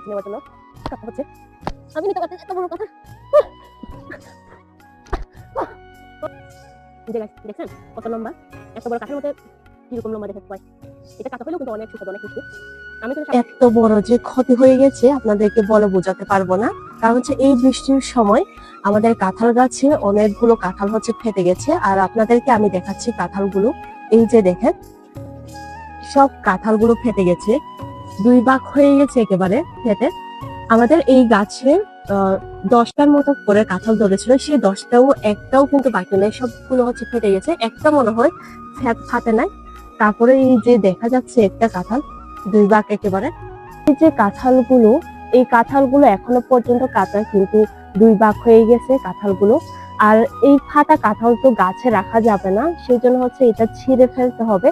নেওয়ার জন্য কাটতে হচ্ছে। আমি নিতে পারছি এত বড় কথা। দেখছেন কত লম্বা, এত বড় কাঠের মধ্যে কিরকম লম্বা দেখে পাই। এটা কাটা হলেও কিন্তু অনেক সুস্বাদু, অনেক মিষ্টি। আমি কিন্তু এত বড় যে ক্ষতি হয়ে গেছে আপনাদেরকে বলে বোঝাতে পারবো না। কারণ হচ্ছে এই বৃষ্টির সময় আমাদের কাঁঠাল গাছে অনেকগুলো কাঁঠাল হচ্ছে ফেটে গেছে। আর আপনাদেরকে আমি দেখাচ্ছি কাঁঠালগুলো, এই যে দেখেন সব কাঁঠালগুলো ফেটে গেছে, 2 ভাগ হয়ে গেছে একেবারে ফেটে। আমাদের এই গাছে 10টার মতো করে কাঁঠাল ধরেছিল, সেই 10টাও একটাও কিন্তু বাকি নেই, সবগুলো হচ্ছে ফেটে গেছে। একটা মনে হয় ফাটে নাই। তারপরে এই যে দেখা যাচ্ছে একটা কাঁঠাল 2 ভাগ একেবারে। এই যে কাঁঠালগুলো, এই কাঁঠালগুলো এখনো পর্যন্ত কাঁচা, কিন্তু 2 ভাগ হয়ে গেছে কাঁঠালগুলো। আর এই ফাটা কাঁঠাল তো গাছে রাখা যাবে না, সেই জন্য হচ্ছে এটা ছিঁড়ে ফেলতে হবে।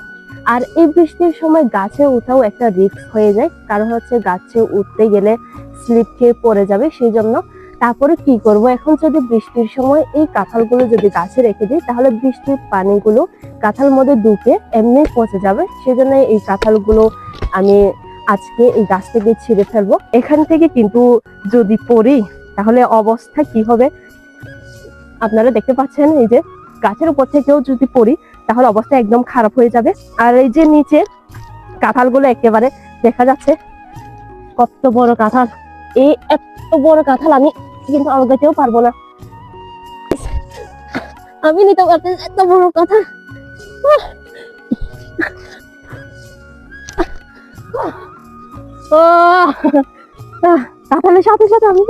আর এই বৃষ্টির সময় গাছে উঠাও একটা রিস্ক হয়ে যায়, কারণ হচ্ছে গাছে উঠতে গেলে স্লিপ খেয়ে পড়ে যাবে, সেই জন্য। তারপরে কি করব, এখন যদি বৃষ্টির সময় এই কাঁঠালগুলো যদি গাছে রেখে দিই, তাহলে বৃষ্টির পানিগুলো কাঁঠাল মধ্যে ঢুকে এমনি পচে যাবে। সেজন্য এই কাঁঠালগুলো আমি আজকে এই গাছ থেকে ছিঁড়ে ফেলবো। এখান থেকে কিন্তু যদি পড়ি তাহলে অবস্থা কি হবে আপনারা দেখতে পাচ্ছেন। এই যে গাছের উপর থেকেও যদি পড়ি তাহলে অবস্থা একদম খারাপ হয়ে যাবে। আর এই যে নিচে কাঁঠালগুলো একেবারে দেখা যাচ্ছে কত বড় কাঁঠাল। এই এত বড় কাঁঠাল আমি কিন্তু আগাতেও পারবো না। আমি নিতে পারছি এত বড় কাঁঠাল। কাঁঠালের সাথে সাথে আমি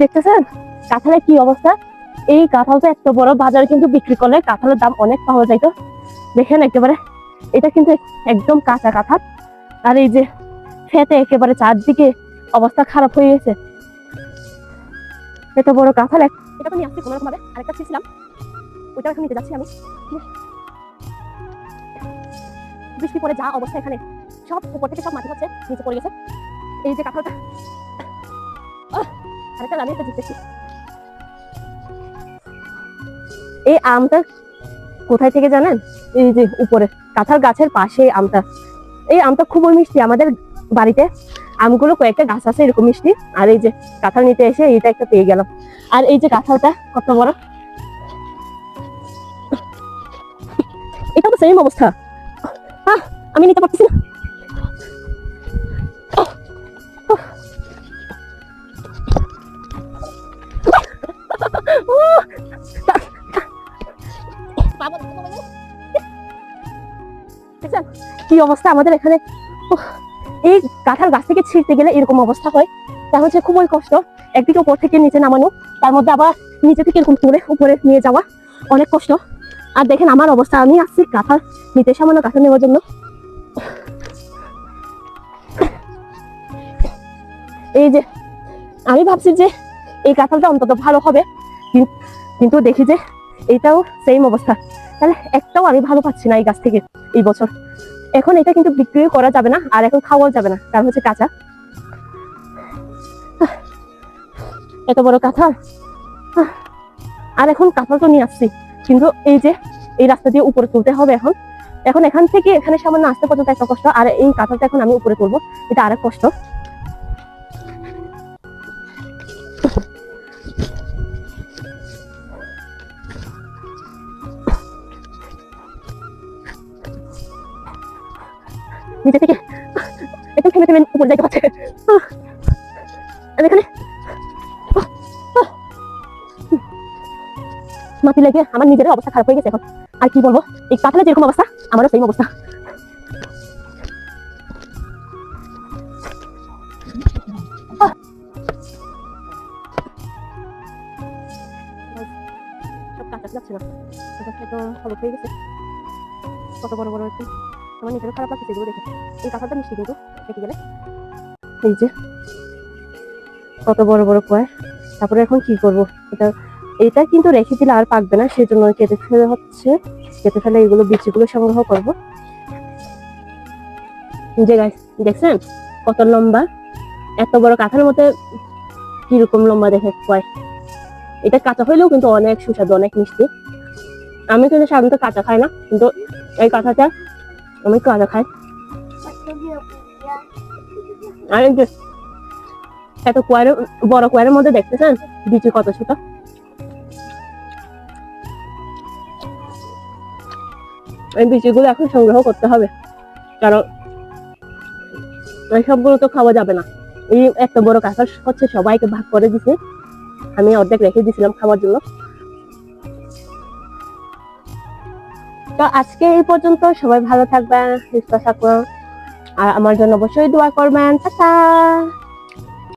দেখতেছেন কাঁঠালের কি অবস্থা। এই কাঁঠালটা এত বড়, বাজারে কিন্তু বিক্রি করলে কাঁঠালের দাম অনেক পাওয়া যায়। তো দেখেন একেবারে এটা কিন্তু একদম কাঁচা কাঁঠাল। আর এই যে ফেটে একেবারে চারদিকে অবস্থা খারাপ হয়ে গেছে। এত বড় কাঁঠাল এটা তো নিয়ে আসছি কোনোরকম ভাবে, আরেকটা ছিলাম ওইটা এখন নিতে যাচ্ছি আমি। বৃষ্টি পরে যা অবস্থা, এখানে সব উপর থেকে সব মাটি হচ্ছে নিচে পড়ে গেছে। এই যে কাঁঠালটা আরেকটা আমি একটা জিতেছি। এই আমটা কোথায় থেকে জানেন? এই যে উপরে কাঁঠাল গাছের পাশে আমটা, এই আমটা খুবই মিষ্টি। আমাদের বাড়িতে আমগুলো কয়েকটা গাছ আছে এরকম মিষ্টি। আর এই যে কাঁঠাল নিতে এসে এটা একটা পেয়ে গেলাম। আর এই যে কাঁঠালটা কত বড়, এটা তো সেম অবস্থা। আমি নিতে পারতেছি না। কি অবস্থা আমাদের এখানে। এই কাঁঠাল গাছ থেকে ছিঁড়তে গেলে এরকম অবস্থা হয়, তা হচ্ছে খুবই কষ্ট। একদিকে উপর থেকে নিচে নামানো, তার মধ্যে আবার নিচে থেকে এরকম তুলে উপরে নিয়ে যাওয়া, অনেক কষ্ট। আর দেখেন আমার অবস্থা, আমি আসছি কাঁঠাল নিতে, সামান্য কাঁঠাল নেওয়ার জন্য। এই যে আমি ভাবছি যে এই কাঁঠালটা অন্তত ভালো হবে, কিন্তু দেখি যে এইটাও সেম অবস্থা। তাহলে একটাও আমি ভালো পাচ্ছি না এই গাছ থেকে এই বছর। এখন এটা কিন্তু বিক্রি করা যাবে না, আর এখন খাওয়াও যাবে না, কারণ হচ্ছে কাঁচা। এত বড় কাঁঠাল, আর এখন কাঁঠাল তো নিয়ে আসছি, কিন্তু এই যে এই রাস্তা দিয়ে উপরে তুলতে হবে। এখন এখান থেকে এখানে সামান্য আসতে পর্যন্ত একটা কষ্ট, আর এই কাঁঠালটা এখন আমি উপরে তুলবো, এটা আরেক কষ্ট। নিচে থেকে একটু থেমে থেমে উপরে যাইতে পারছে। এখানে মাটি লেগে আমার নিজের অবস্থা খারাপ হয়ে গেছে এখন। আর কি বলবো, এই কাঁঠালের যেরকম অবস্থা আমারও সেম অবস্থা। সব কাঁচা যাচ্ছে না, তো হলুদ হয়ে গেছে, কত বড় বড় একটু। আমার নিজেরও খারাপ লাগছে এগুলো দেখে। এই কাঁঠালটা মিষ্টি কিন্তু দেখে গেলে, এই যে কত বড় বড় কয়। তারপরে এখন কি করব, এটা কিন্তু রেখে দিলে আর পাকবে না, সেজন্য কেটে ফেলে হচ্ছে। কেটে ফেলে এগুলো বিচিগুলো সংগ্রহ করবো। যে গাছ দেখছেন কত লম্বা, এত বড় কাঁঠালের মধ্যে কিরকম লম্বা দেখে কয়। এটা কাঁচা হইলেও কিন্তু অনেক সুস্বাদু, অনেক মিষ্টি। আমি কিন্তু সাধারণত কাঁচা খাই না, কিন্তু এই কাঁচাটা আমি কাঁচা খাই। আর এই যে এত কুয়ারের বড় কুয়ারের মধ্যে দেখতেছেন বিচি কত ছোট। এই বিচিগুলো এখন সংগ্রহ করতে হবে, কারণ সবগুলো তো খাওয়া যাবে না। এই এত বড় কাঁঠাল হচ্ছে সবাইকে ভাগ করে দিছে, আমি অর্ধেক রেখে দিয়েছিলাম খাওয়ার জন্য। তো আজকে এই পর্যন্ত, সবাই ভালো থাকবেন, সুস্থ থাকবেন, আর আমার জন্য অবশ্যই দোয়া করবেন। টাটা।